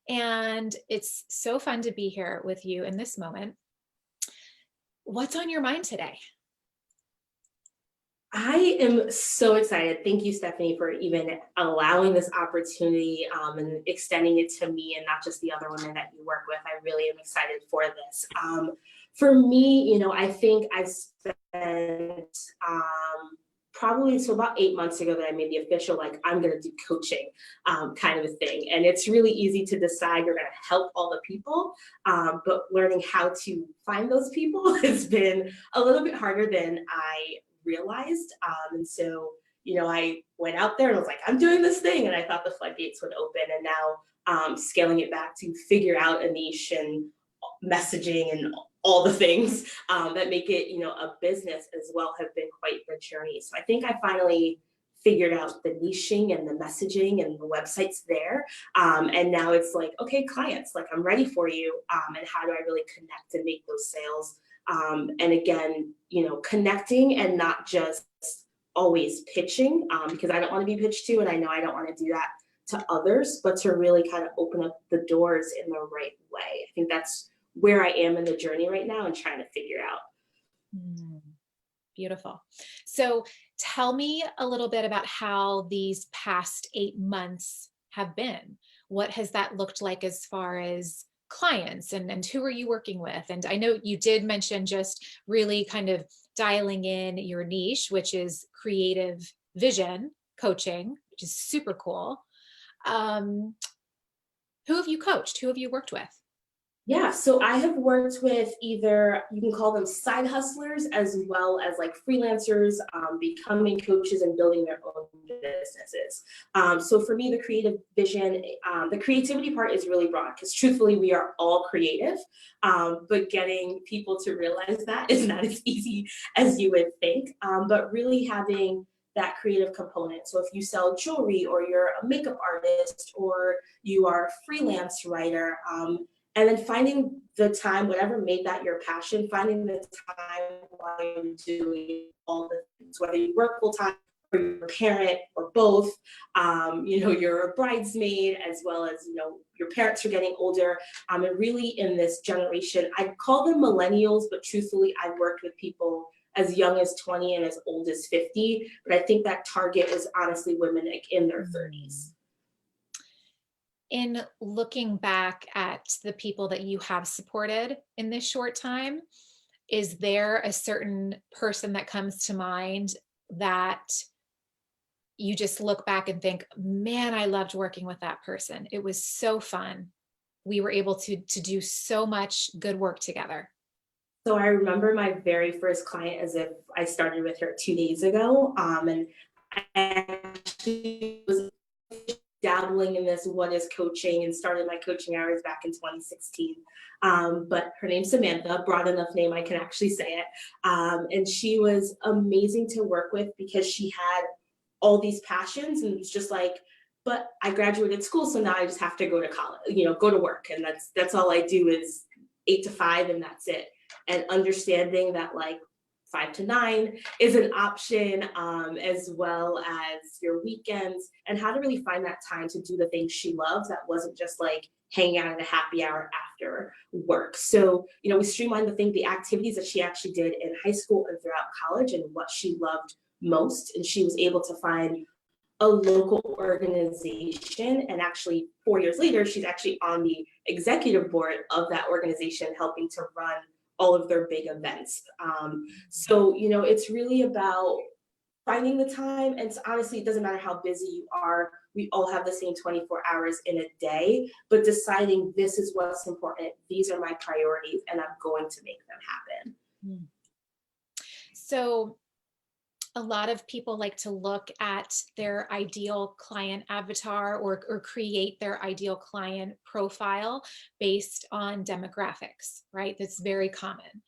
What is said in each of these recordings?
And it's so fun to be here with you in this moment. What's on your mind today? I am so excited. Thank you, Stephanie, for even allowing this opportunity and extending it to me and not just the other women that you work with. I really am excited for this. For me, I think I spent probably so about 8 months ago that I made the official, like, I'm going to do coaching kind of a thing. And it's really easy to decide you're going to help all the people, but learning how to find those people has been a little bit harder than I realized. And so, I went out there and was like, I'm doing this thing. And I thought the floodgates would open. And now scaling it back to figure out a niche and messaging and all the things that make it, a business as well have been quite the journey. So I think I finally figured out the niching and the messaging and the websites there. And now it's like, okay, clients, like, I'm ready for you. And how do I really connect and make those sales? And again, connecting and not just always pitching, because I don't want to be pitched to, and I know I don't want to do that to others, but to really kind of open up the doors in the right way. I think that's where I am in the journey right now and trying to figure out. Beautiful. So tell me a little bit about how these past 8 months have been. What has that looked like as far as clients and who are you working with? And I know you did mention just really kind of dialing in your niche, which is creative vision coaching, which is super cool. Who have you coached? Who have you worked with? Yeah, so I have worked with either, you can call them side hustlers, as well as like freelancers, becoming coaches and building their own businesses. So for me, the creative vision, the creativity part is really broad because truthfully, we are all creative, but getting people to realize that is not as easy as you would think, but really having that creative component. So if you sell jewelry or you're a makeup artist or you are a freelance writer, and then finding the time, whatever made that your passion, finding the time while you're doing all the things, whether you work full time or you're a parent or both, you're a bridesmaid as well as, your parents are getting older. And really in this generation, I call them millennials, but truthfully, I've worked with people as young as 20 and as old as 50. But I think that target is honestly women like in their 30s. In looking back at the people that you have supported in this short time, is there a certain person that comes to mind that you just look back and think, man, I loved working with that person. It was so fun. We were able to do so much good work together. So I remember my very first client as if I started with her 2 days ago. And I actually was dabbling in this what is coaching and started my coaching hours back in 2016. But her name's Samantha, broad enough name I can actually say it. And she was amazing to work with because she had all these passions and it was just like, but I graduated school, so now I just have to go to college, go to work. And that's all I do is 8 to 5 and that's it. And understanding that like 5 to 9 is an option, as well as your weekends, and how to really find that time to do the things she loves that wasn't just like hanging out at a happy hour after work. So, we streamlined the activities that she actually did in high school and throughout college and what she loved most. And she was able to find a local organization. And actually, 4 years later, she's actually on the executive board of that organization, helping to run all of their big events. So, it's really about finding the time. And honestly, it doesn't matter how busy you are. We all have the same 24 hours in a day, but deciding this is what's important. These are my priorities, and I'm going to make them happen. So a lot of people like to look at their ideal client avatar or create their ideal client profile based on demographics, right? That's very common.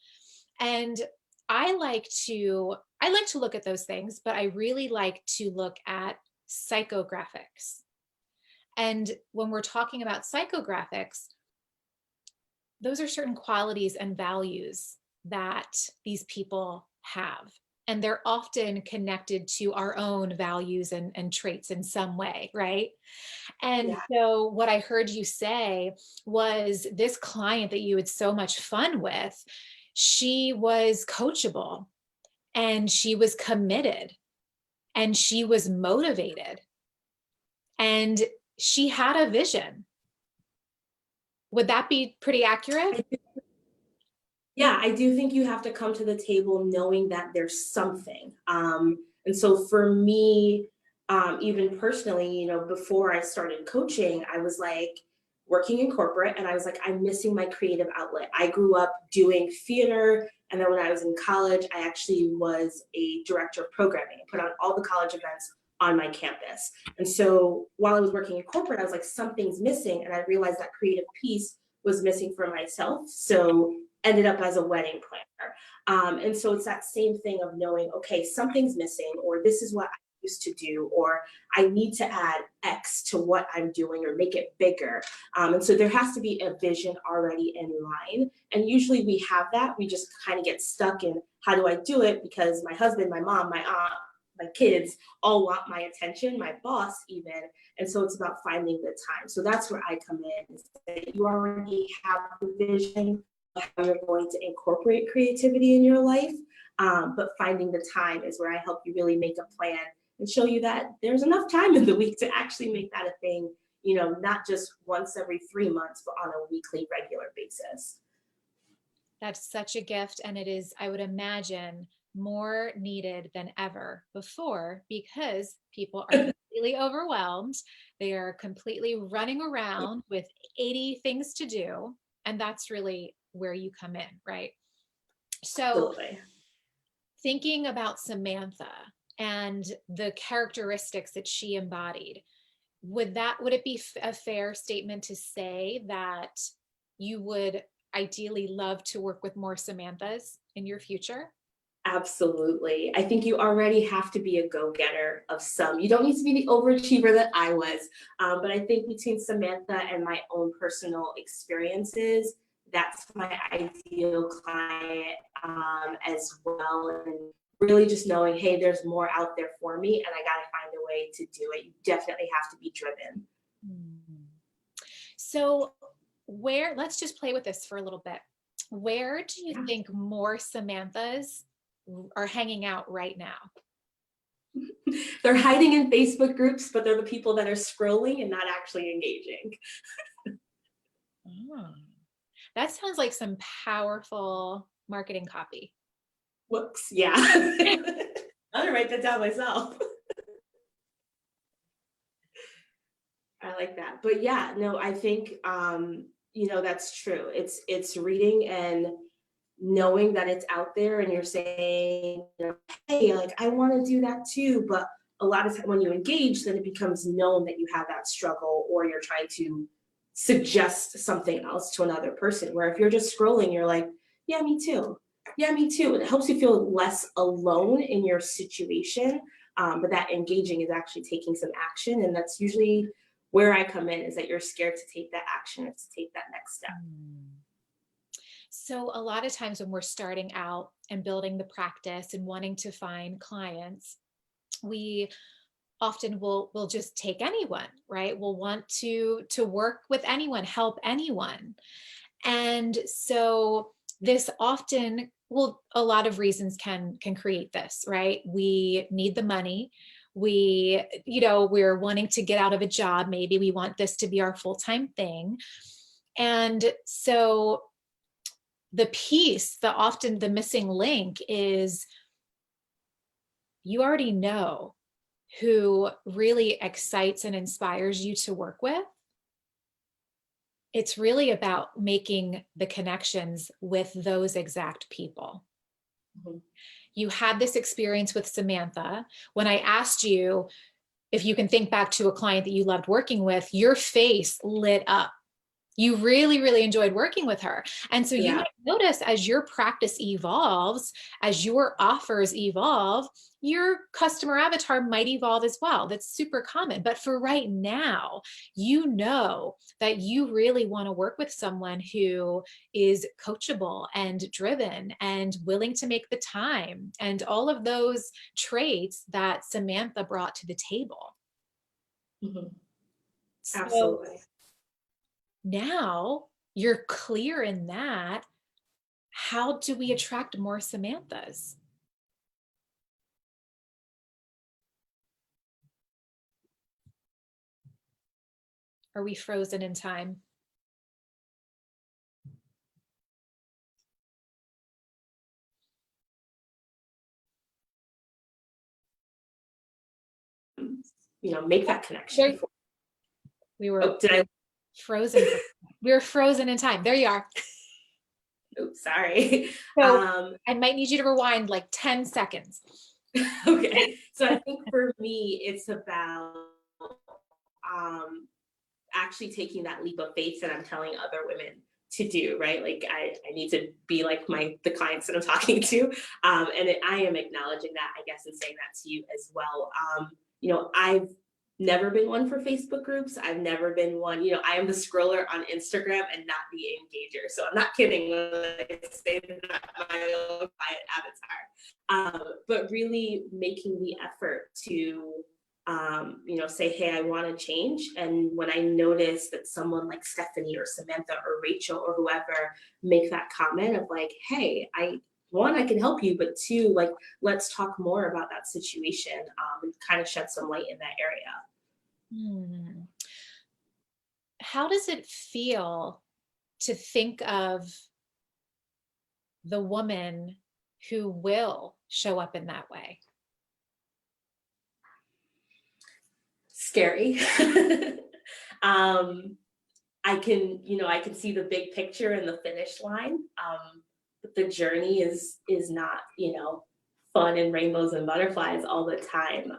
And I like to look at those things, but I really like to look at psychographics. And when we're talking about psychographics, those are certain qualities and values that these people have. and they're often connected to our own values and traits in some way, right? And Yeah. so what I heard you say was this client that you had so much fun with, she was coachable and she was committed and she was motivated and she had a vision. Would that be pretty accurate? Yeah, I do think you have to come to the table knowing that there's something. And so for me, even personally, before I started coaching, I was like working in corporate and I was like, I'm missing my creative outlet. I grew up doing theater. And then when I was in college, I actually was a director of programming. I put on all the college events on my campus. And so while I was working in corporate, I was like, something's missing. And I realized that creative piece was missing for myself. So ended up as a wedding planner. And so it's that same thing of knowing, okay, something's missing, or this is what I used to do, or I need to add X to what I'm doing or make it bigger. And so there has to be a vision already in line. And usually we have that. We just kind of get stuck in how do I do it? Because my husband, my mom, my aunt, my kids all want my attention, my boss even. And so it's about finding the time. So that's where I come in, is that you already have the vision, how you're going to incorporate creativity in your life. But finding the time is where I help you really make a plan and show you that there's enough time in the week to actually make that a thing, not just once every 3 months, but on a weekly, regular basis. That's such a gift. And it is, I would imagine, more needed than ever before because people are completely overwhelmed. They are completely running around with 80 things to do. And that's really where you come in, right? So, Absolutely. thinking about Samantha and the characteristics that she embodied, would it be a fair statement to say that you would ideally love to work with more Samanthas in your future? Absolutely. I think you already have to be a go-getter of some. You don't need to be the overachiever that I was. But I think between Samantha and my own personal experiences, that's my ideal client as well. And really just knowing, hey, there's more out there for me and I got to find a way to do it. You definitely have to be driven. Hmm. So let's just play with this for a little bit. Where do you Yeah. think more Samanthas are hanging out right now? They're hiding in Facebook groups, but they're the people that are scrolling and not actually engaging. Oh, that sounds like some powerful marketing copy. Whoops. Yeah. I'm going to write that down myself. I like that. But yeah, no, I think that's true. It's reading and knowing that it's out there and you're saying, hey, like I want to do that too. But a lot of times when you engage, then it becomes known that you have that struggle or you're trying to suggest something else to another person. Where if you're just scrolling, you're like, yeah, me too. Yeah, me too. And it helps you feel less alone in your situation. But that engaging is actually taking some action. And that's usually where I come in, is that you're scared to take that action, to take that next step. So a lot of times when we're starting out and building the practice and wanting to find clients, we often will just take anyone, right? We'll want to work with anyone, help anyone. And so this often, well, a lot of reasons can create this, right? We need the money. We're wanting to get out of a job. Maybe we want this to be our full-time thing. And so often the missing link is you already know who really excites and inspires you to work with. It's really about making the connections with those exact people. Mm-hmm. You had this experience with Samantha. When I asked you if you can think back to a client that you loved working with, your face lit up. You really, really enjoyed working with her. And so you Yeah. might notice as your practice evolves, as your offers evolve, your customer avatar might evolve as well. That's super common. But for right now, you know that you really want to work with someone who is coachable and driven and willing to make the time and all of those traits that Samantha brought to the table. Mhm. So Absolutely. now you're clear in that. How do we attract more Samanthas? Are we frozen in time? Make that There, connection. we were Oh, did I? frozen. We were frozen in time. There you are. Oops, sorry. So Um, I might need you to rewind like 10 seconds. okay. So I think for me, it's about um, actually taking that leap of faith that I'm telling other women to do, right? Like I need to be like the clients that I'm talking to. I am acknowledging that, I guess, and saying that to you as well. I've never been one for Facebook groups. I've never been one, I am the scroller on Instagram and not the engager. So I'm not kidding when I say that my own client avatar. But really making the effort to say, hey, I want to change. And when I notice that someone like Stephanie or Samantha or Rachel or whoever make that comment of like, hey, I can help you, but two, like, let's talk more about that situation and kind of shed some light in that area. Hmm. How does it feel to think of the woman who will show up in that way? Scary. um, I can see the big picture and the finish line. But the journey is not, fun and rainbows and butterflies all the time.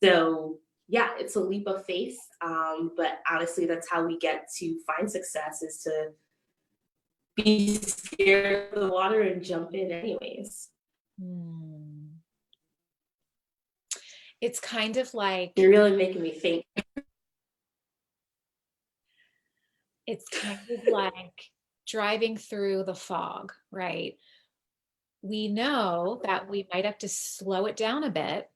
So yeah, it's a leap of faith. But honestly, that's how we get to find success is to be scared of the water and jump in anyways. Hmm. It's kind of like, You're really making me think. it's kind of like driving through the fog, right? We know that we might have to slow it down a bit,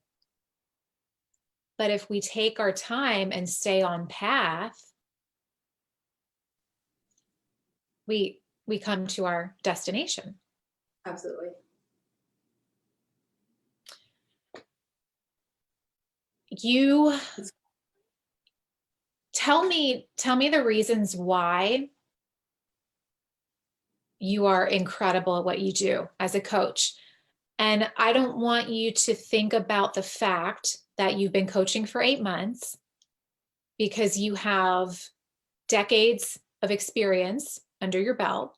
but if we take our time and stay on path, we come to our destination. Absolutely. You tell me the reasons why you are incredible at what you do as a coach. And I don't want you to think about the fact that you've been coaching for 8 months because you have decades of experience under your belt.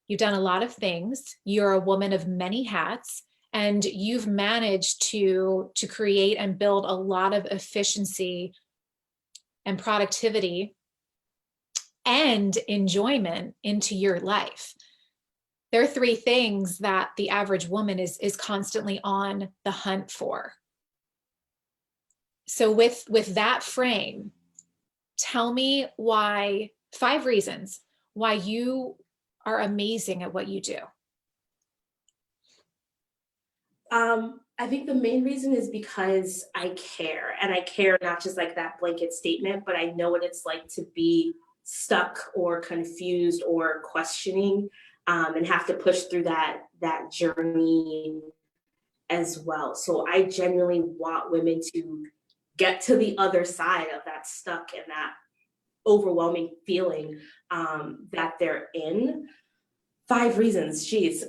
You've done a lot of things. You're a woman of many hats, and you've managed to create and build a lot of efficiency and productivity and enjoyment into your life. There are three things that the average woman is constantly on the hunt for. So with that frame, tell me why, 5 reasons why you are amazing at what you do. I think the main reason is because I care, and I care not just like that blanket statement, but I know what it's like to be stuck or confused or questioning, and have to push through that journey as well. So I genuinely want women to get to the other side of that stuck and that overwhelming feeling that they're in. 5 reasons, geez.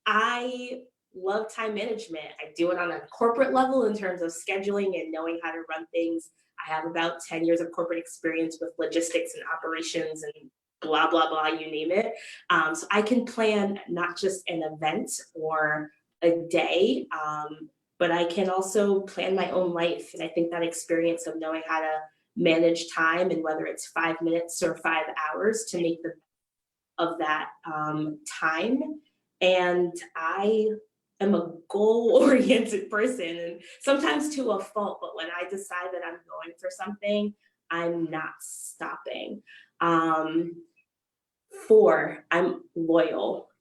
I love time management. I do it on a corporate level in terms of scheduling and knowing how to run things. I have about 10 years of corporate experience with logistics and operations and blah, blah, blah, you name it. So I can plan not just an event or a day, but I can also plan my own life. And I think that experience of knowing how to manage time, and whether it's 5 minutes or 5 hours to make the of that time. And I am a goal-oriented person, and sometimes to a fault, but when I decide that I'm going for something, I'm not stopping. Um, Four, I'm loyal.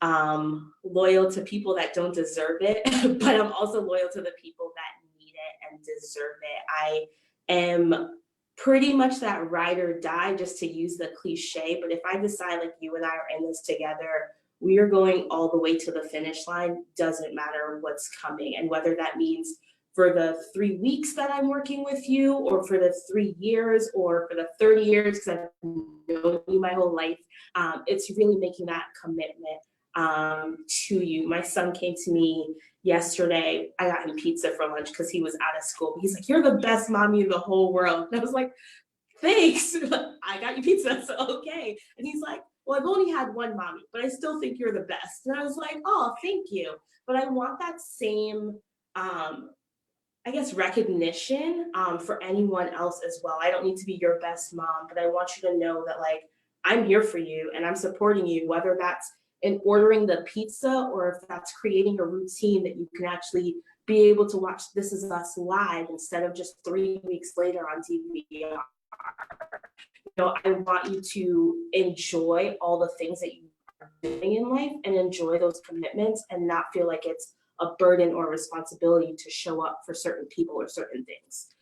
Loyal to people that don't deserve it, but I'm also loyal to the people that need it and deserve it. I am pretty much that ride or die, just to use the cliche. But if I decide, like, you and I are in this together, we are going all the way to the finish line, doesn't matter what's coming. And whether that means for the 3 weeks that I'm working with you, or for the 3 years, or for the 30 years, because I've known you my whole life, it's really making that commitment to you. My son came to me yesterday. I got him pizza for lunch because he was out of school. He's like, "You're the best mommy in the whole world." And I was like, "Thanks." I got you pizza, so okay. And he's like, "Well, I've only had one mommy, but I still think you're the best." And I was like, "Oh, thank you." But I want that same I guess recognition for anyone else as well. I don't need to be your best mom, but I want you to know that, like, I'm here for you and I'm supporting you, whether that's in ordering the pizza or if that's creating a routine that you can actually be able to watch This Is Us live instead of just 3 weeks later on DVR. You know, I want you to enjoy all the things that you are doing in life and enjoy those commitments and not feel like it's a burden or responsibility to show up for certain people or certain things.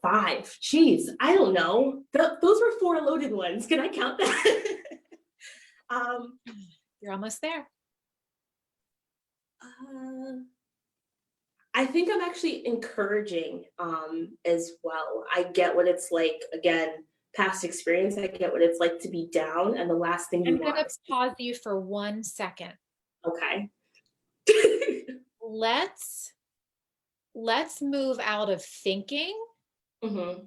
Five, geez, I don't know. Those were four loaded ones. Can I count that? You're almost there. I think I'm actually encouraging as well. I get what it's like, again, past experience. I get what it's like to be down, and the last thing you I'm want gonna is pause you for 1 second. okay. Let's move out of thinking Mm-hmm.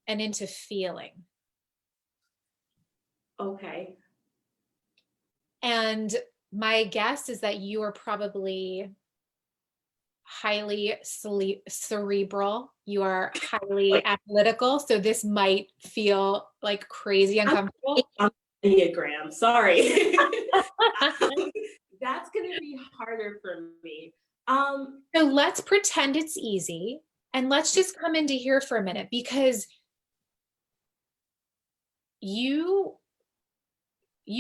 and into feeling. Okay. And my guess is that you are probably highly cerebral. You are highly Like, analytical. So this might feel like crazy uncomfortable. I'm Enneagram. Sorry. That's gonna be harder for me. So let's pretend it's easy and let's just come into here for a minute, because you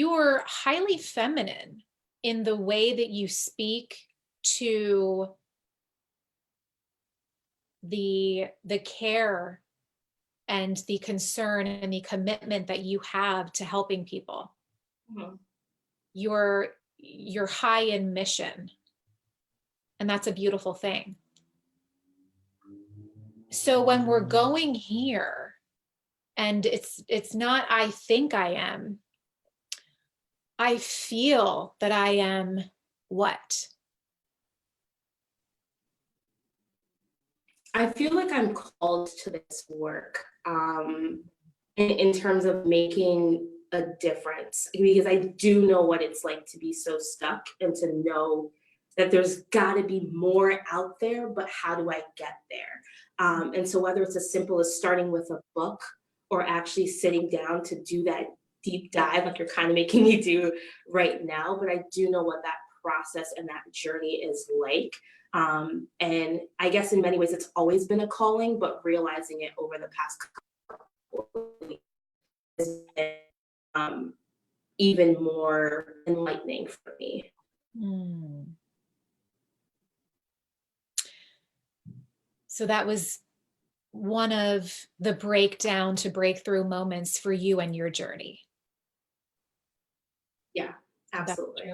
are highly feminine in the way that you speak to the care and the concern and the commitment that you have to helping people. Mhm. You're high in mission, and that's a beautiful thing. So when we're going here, and it's not I think I am, I feel that I am what? I feel like I'm called to this work in terms of making a difference, because I do know what it's like to be so stuck and to know that there's got to be more out there, but how do I get there? And so whether it's as simple as starting with a book or actually sitting down to do that deep dive, like you're kind of making me do right now, but I do know what that process and that journey is like. And I guess in many ways it's always been a calling, but realizing it over the past couple of weeks has been even more enlightening for me. So that was one of the breakdown to breakthrough moments for you and your journey. Yeah, absolutely.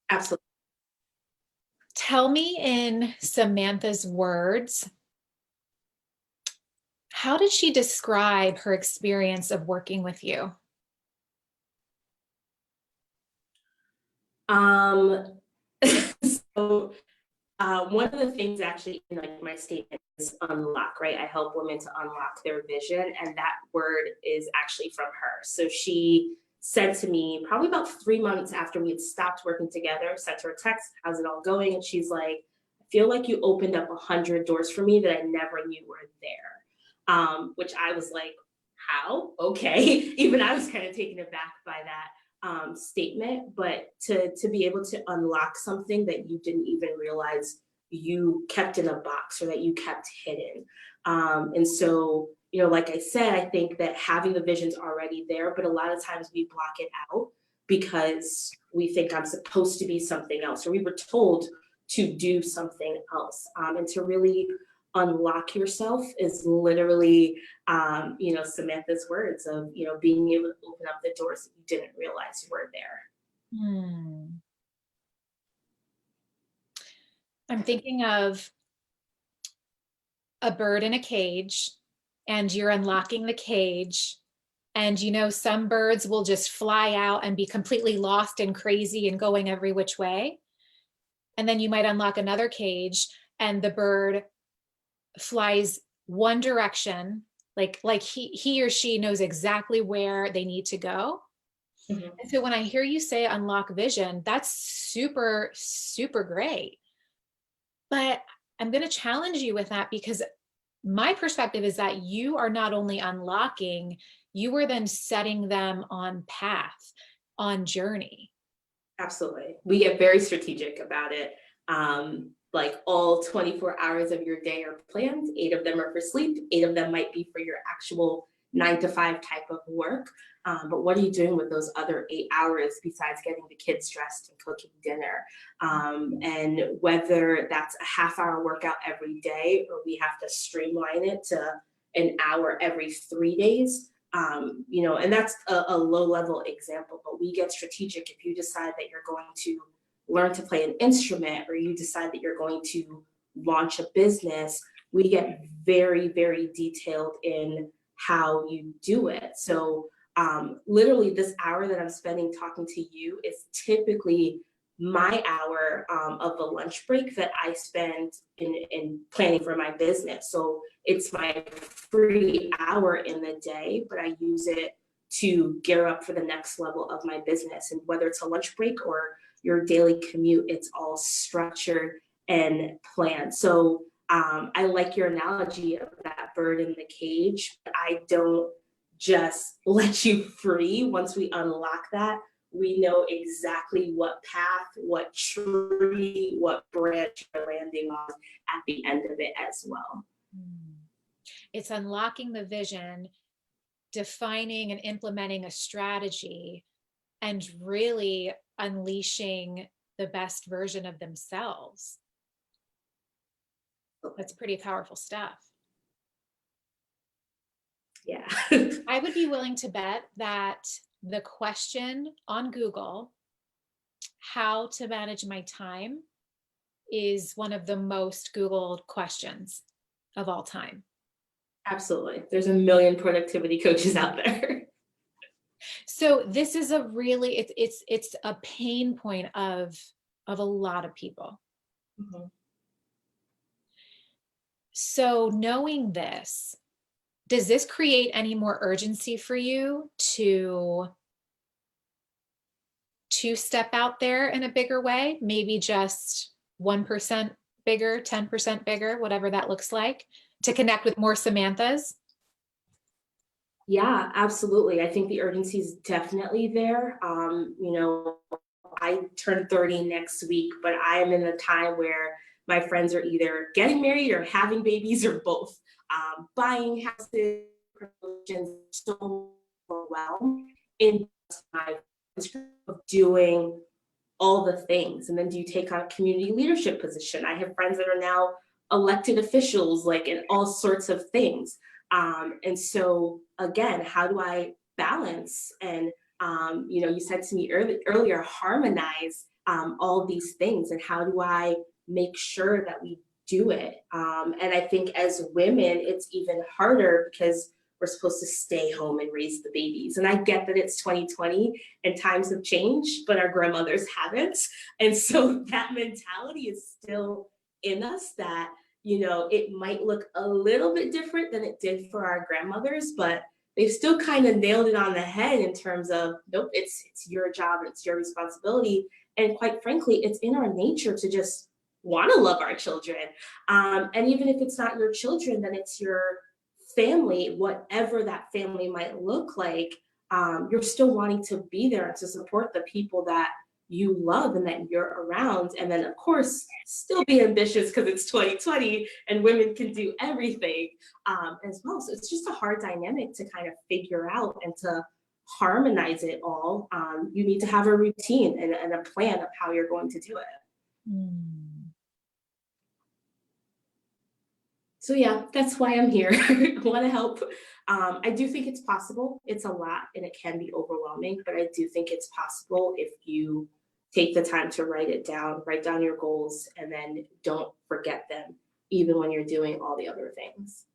Absolutely. Tell me in Samantha's words, how did she describe her experience of working with you? So one of the things actually in like my statement is unlock, right? I help women to unlock their vision, and that word is actually from her. So she said to me probably about 3 months after we had stopped working together, sent her a text, "How's it all going?" And she's like, "I feel like you opened up 100 doors for me that I never knew were there. Which I was like, how? Okay. Even I was kind of taken aback by that statement, but to be able to unlock something that you didn't even realize you kept in a box or that you kept hidden. And so, you know, like I said, I think that having the vision's already there, but a lot of times we block it out because we think I'm supposed to be something else, or we were told to do something else. And to really unlock yourself is literally, you know, Samantha's words of, you know, being able to open up the doors that you didn't realize were there. Hmm. I'm thinking of a bird in a cage, and you're unlocking the cage. And you know, some birds will just fly out and be completely lost and crazy and going every which way. And then you might unlock another cage and the bird flies one direction, like he or she knows exactly where they need to go. Mhm. And so when I hear you say unlock vision, that's super, super great. But I'm going to challenge you with that, because my perspective is that you are not only unlocking, you are then setting them on path, on journey. Absolutely. We get very strategic about it. Like all 24 hours of your day are planned. 8 of them are for sleep. 8 of them might be for your actual 9 to 5 type of work. But what are you doing with those other 8 hours besides getting the kids dressed and cooking dinner? And whether that's a half-hour workout every day, or we have to streamline it to an hour every 3 days, you know, and that's a low level example, but we get strategic. If you decide that you're going to learn to play an instrument, or you decide that you're going to launch a business, we get very, very detailed in how you do it. So literally this hour that I'm spending talking to you is typically my hour of the lunch break that I spend in planning for my business. So it's my free hour in the day, but I use it to gear up for the next level of my business. And whether it's a lunch break or your daily commute, it's all structured and planned. So I like your analogy of that bird in the cage. I don't just let you free. Once we unlock that, we know exactly what path, what tree, what branch you're landing on at the end of it as well. It's unlocking the vision, defining and implementing a strategy, and really unleashing the best version of themselves. That's pretty powerful stuff. Yeah. I would be willing to bet that the question on Google, how to manage my time, is one of the most Googled questions of all time. Absolutely. There's a million productivity coaches out there. So this is a really, it's a pain point of a lot of people. Mhm. So knowing this, does this create any more urgency for you to step out there in a bigger way? Maybe just 1% bigger, 10% bigger, whatever that looks like, to connect with more Samanthas? Yeah, absolutely. I think the urgency is definitely there. You know, I turn 30 next week, but I am in a time where my friends are either getting married or having babies or both, buying houses, promotions, so overwhelmed in my of doing all the things. And then do you take on a community leadership position? I have friends that are now elected officials, like in all sorts of things. And so again, how do I balance and you know, you said to me earlier, harmonize all these things, and how do I make sure that we do it? And I think as women, it's even harder because we're supposed to stay home and raise the babies. And I get that it's 2020 and times have changed, but our grandmothers haven't. And so that mentality is still in us, that, you know, it might look a little bit different than it did for our grandmothers, but they've still kind of nailed it on the head in terms of, nope, it's your job, it's your responsibility. And quite frankly, it's in our nature to just want to love our children. And even if it's not your children, then it's your family, whatever that family might look like. You're still wanting to be there to support the people that you love and that you're around. And then, of course, still be ambitious because it's 2020 and women can do everything as well. So it's just a hard dynamic to kind of figure out and to harmonize it all. You need to have a routine and a plan of how you're going to do it. Mm. So yeah, that's why I'm here. I want to help. I do think it's possible. It's a lot and it can be overwhelming, but I do think it's possible if you take the time to write down your goals, and then don't forget them, even when you're doing all the other things.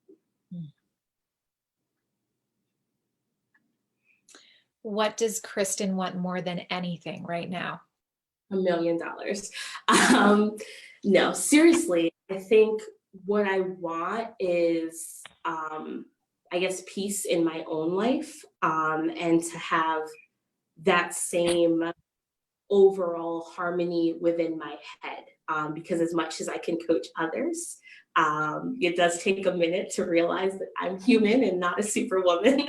What does Kristen want more than anything right now? $1 million. No, seriously, I think what I want is, I guess, peace in my own life, and to have that same overall harmony within my head. Because as much as I can coach others, it does take a minute to realize that I'm human and not a superwoman,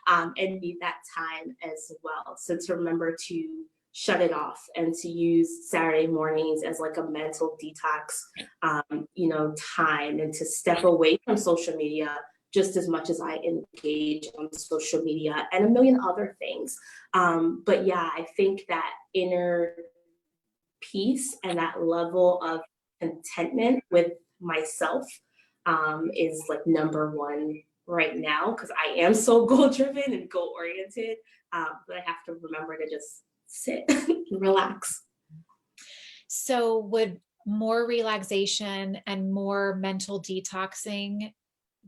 and need that time as well. So to remember to shut it off and to use Saturday mornings as like a mental detox, time, and to step away from social media just as much as I engage on social media and a million other things. But yeah, I think that inner peace and that level of contentment with myself is like number one right now, because I am so goal driven and goal oriented. But I have to remember to just sit and relax. So would more relaxation and more mental detoxing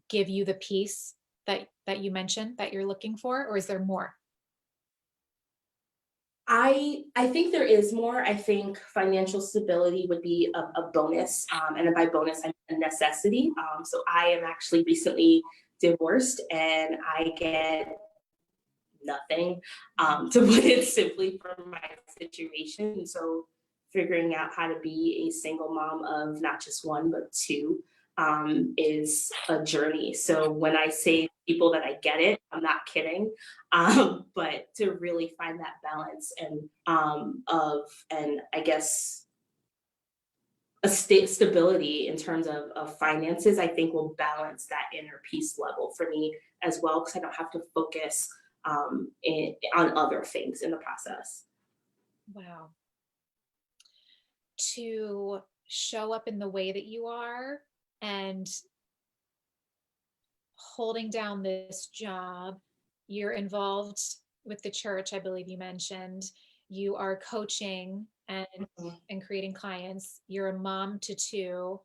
give you the peace that you mentioned that you're looking for, or is there more? I think there is more. I think financial stability would be a bonus, and by bonus I mean a necessity. So I am actually recently divorced, and I get nothing, to put it simply, from my situation. So figuring out how to be a single mom of not just one but two is a journey. So when I say to people that I get it, I'm not kidding. But to really find that balance and I guess a stability in terms of finances, I think will balance that inner peace level for me as well, because I don't have to focus on other things in the process. Wow. To show up in the way that you are and holding down this job, you're involved with the church, I believe you mentioned. You are coaching and creating clients. You're a mom to two.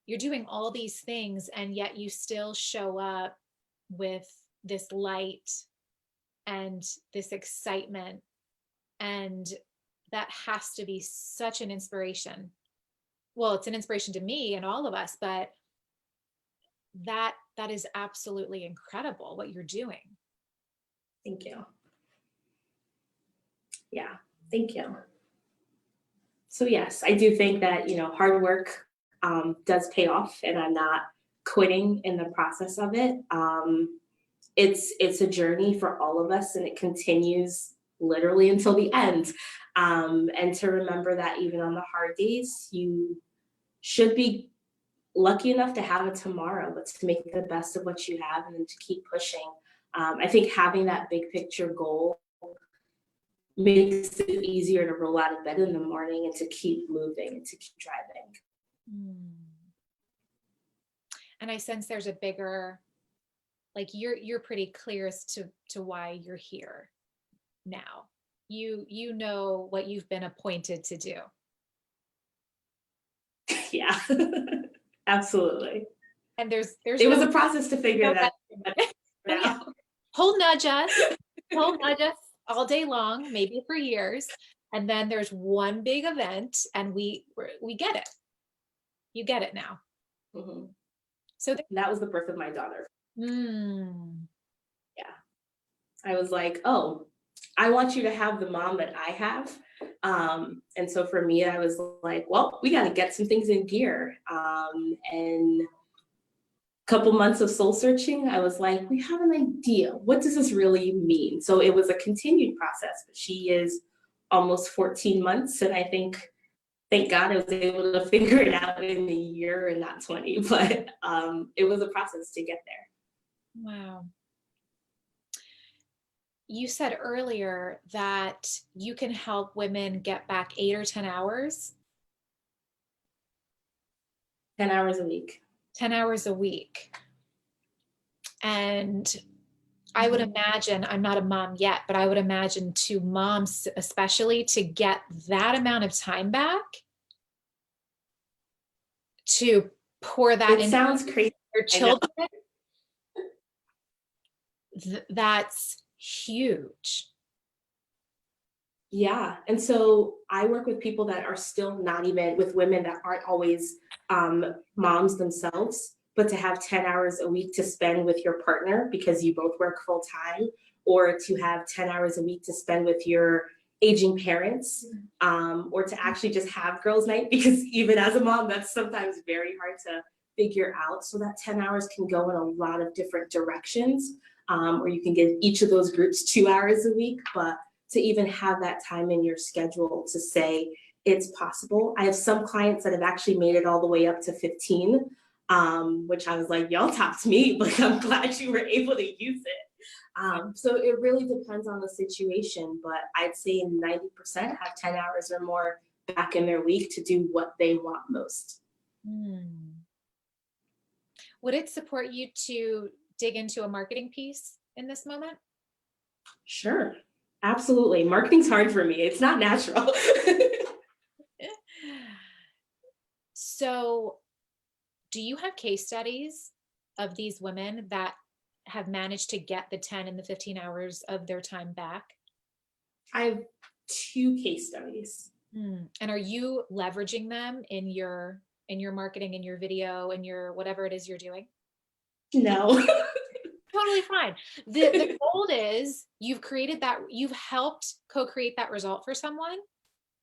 You're doing all these things, and yet you still show up with this light and this excitement. And that has to be such an inspiration. Well, it's an inspiration to me and all of us, but that is absolutely incredible what you're doing. Thank you. Yeah, thank you. So yes, I do think that, hard work does pay off, and I'm not quitting in the process of it. It's a journey for all of us, and it continues literally until the end. And to remember that even on the hard days, you should be lucky enough to have a tomorrow, but to make the best of what you have and then to keep pushing. I think having that big picture goal makes it easier to roll out of bed in the morning and to keep moving and to keep driving. And I sense there's a bigger, like you're pretty clear as to why you're here now. You know what you've been appointed to do. Yeah, absolutely. And there's it was a process to figure that out. He'll nudge us all day long, maybe for years. And then there's one big event and we get it. You get it now. Mm-hmm. So that was the birth of my daughter. Yeah. I was like, oh, I want you to have the mom that I have, And so for me, I was like, well, we got to get some things in gear. And couple months of soul searching, I was like, we have an idea. What does this really mean? So it was a continued process. But she is almost 14 months. And I think, thank God I was able to figure it out in a year and not 20. But it was a process to get there. Wow. You said earlier that you can help women get back 8 or 10 hours. 10 hours a week. 10 hours a week. And I would imagine, I'm not a mom yet, but I would imagine to moms, especially, to get that amount of time back, to pour that into sounds crazy. Your children, that's huge. Yeah. And so I work with people that are still not even, with women that aren't always moms themselves, but to have 10 hours a week to spend with your partner because you both work full time, or to have 10 hours a week to spend with your aging parents, or to actually just have girls' night, because even as a mom, that's sometimes very hard to figure out. So that 10 hours can go in a lot of different directions, or you can give each of those groups 2 hours a week, but to even have that time in your schedule to say it's possible. I have some clients that have actually made it all the way up to 15, which I was like, y'all talked me, but I'm glad you were able to use it. So it really depends on the situation, but I'd say 90% have 10 hours or more back in their week to do what they want most. Would it support you to dig into a marketing piece in this moment? Sure. Absolutely. Marketing's hard for me. It's not natural. So, do you have case studies of these women that have managed to get the 10 and the 15 hours of their time back? I have 2 case studies. And are you leveraging them in your marketing, in your video, in your whatever it is you're doing? No. Totally fine. The goal is you've created that, you've helped co-create that result for someone,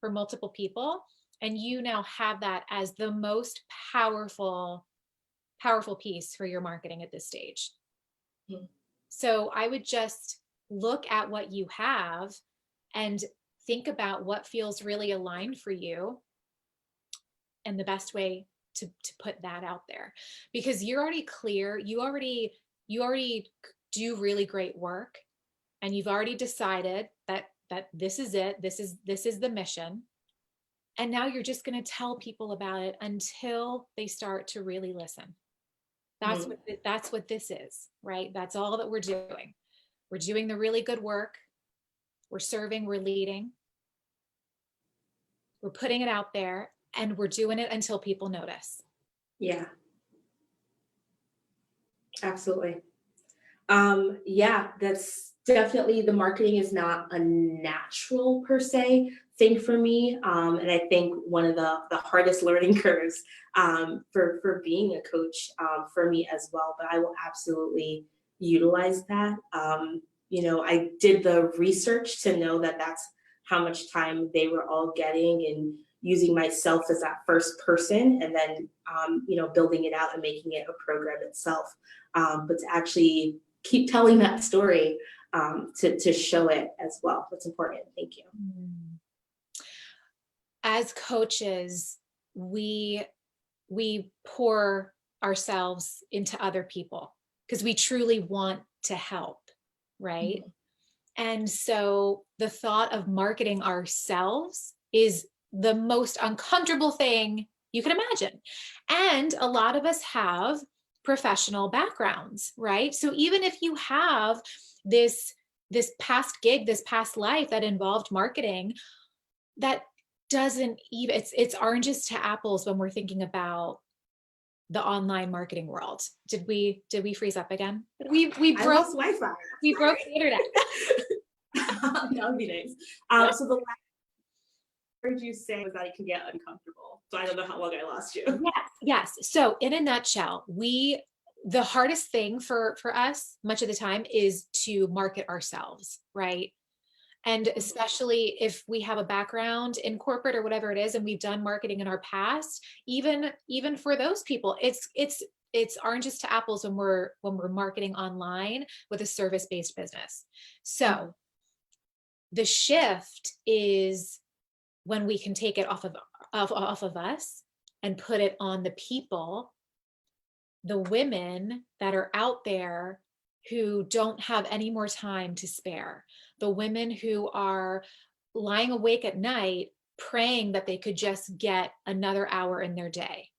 for multiple people, and you now have that as the most powerful piece for your marketing at this stage. So I would just look at what you have and think about what feels really aligned for you and the best way to put that out there, because you're already clear. You already do really great work, and you've already decided that this is it. This is the mission. And now you're just going to tell people about it until they start to really listen. That's what this is, right? That's all that we're doing. We're doing the really good work. We're serving, we're leading. We're putting it out there, and we're doing it until people notice. Yeah. Absolutely. Yeah, that's definitely, the marketing is not a natural per se thing for me. And I think one of the hardest learning curves for being a coach for me as well, but I will absolutely utilize that. I did the research to know that that's how much time they were all getting, and using myself as that first person, and then, building it out and making it a program itself. But to actually keep telling that story, to show it as well. That's important. Thank you. As coaches, we pour ourselves into other people because we truly want to help, right? And so the thought of marketing ourselves is the most uncomfortable thing you can imagine. And a lot of us have professional backgrounds, right? So even if you have this past gig, this past life that involved marketing, that doesn't even, it's oranges to apples when we're thinking about the online marketing world. Did we freeze up again? We broke Wi-Fi. We broke the internet. That would be nice. So the last word you say was that it can get uncomfortable. So I don't know how long I lost you. Yes. So in a nutshell, the hardest thing for us much of the time is to market ourselves, right? And especially if we have a background in corporate or whatever it is, and we've done marketing in our past, even for those people, it's oranges to apples when we're marketing online with a service-based business. So the shift is when we can take it off of us and put it on the people, the women that are out there who don't have any more time to spare, the women who are lying awake at night praying that they could just get another hour in their day,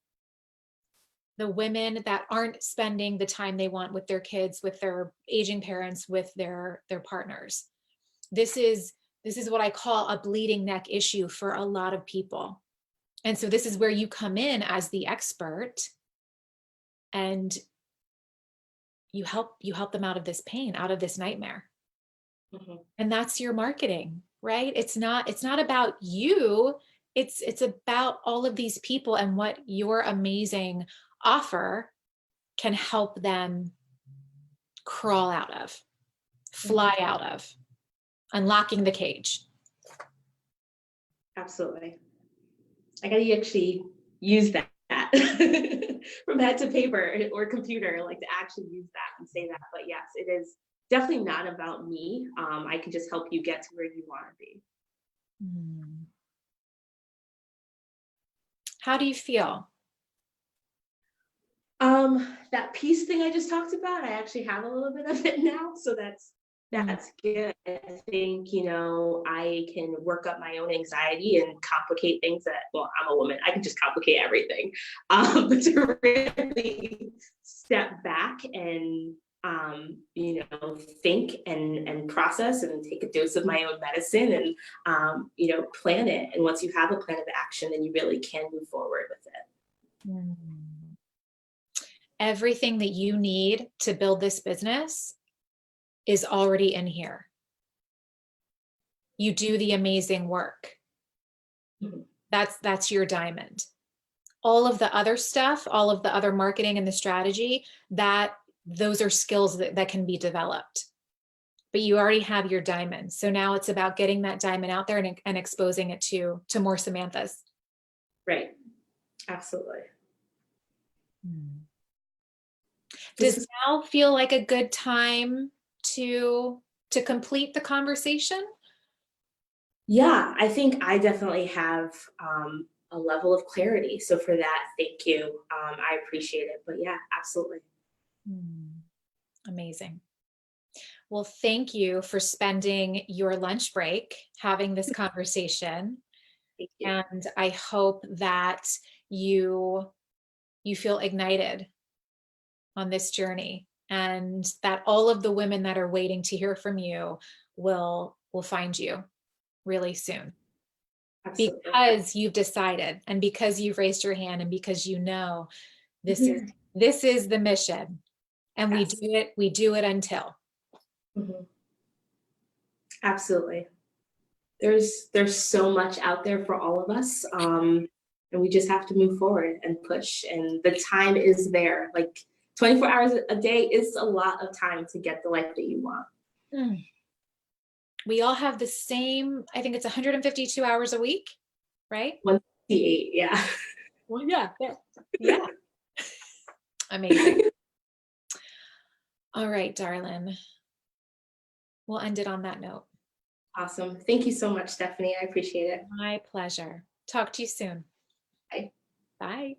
the women that aren't spending the time they want with their kids, with their aging parents, with their partners. This is what I call a bleeding neck issue for a lot of people. And so this is where you come in as the expert, and you help them out of this pain, out of this nightmare. And that's your marketing, right? It's not about you. It's about all of these people and what your amazing offer can help them crawl out of, fly out of, unlocking the cage. Absolutely. I got to actually use that from head to paper or computer, like to actually use that and say that. But yes, it is definitely not about me. I can just help you get to where you want to be. How do you feel? That peace thing I just talked about, I actually have a little bit of it now. So that's good. I think, I can work up my own anxiety and complicate things well, I'm a woman, I can just complicate everything. But to really step back and, think and process and take a dose of my own medicine and, plan it. And once you have a plan of action, then you really can move forward with it. Everything that you need to build this business is already in here. You do the amazing work. That's your diamond. All of the other stuff, all of the other marketing and the strategy, those are skills that can be developed. But you already have your diamond. So now it's about getting that diamond out there and exposing it to more Samanthas. Right. Absolutely. Does now feel like a good time to complete the conversation? Yeah, I think I definitely have a level of clarity. So for that, thank you. I appreciate it. But yeah, absolutely. Amazing. Well, thank you for spending your lunch break having this conversation. Thank you. And I hope that you feel ignited on this journey, and that all of the women that are waiting to hear from you will find you really soon. Absolutely. Because you've decided, and because you've raised your hand, and because this is the mission, and yes. we do it until. Absolutely. There's so much out there for all of us, and we just have to move forward and push, and the time is there. Like 24 hours a day is a lot of time to get the life that you want. We all have the same, I think it's 152 hours a week, right? 158, yeah. Well, yeah. Amazing. All right, darling. We'll end it on that note. Awesome. Thank you so much, Stephanie. I appreciate it. My pleasure. Talk to you soon. Bye. Bye.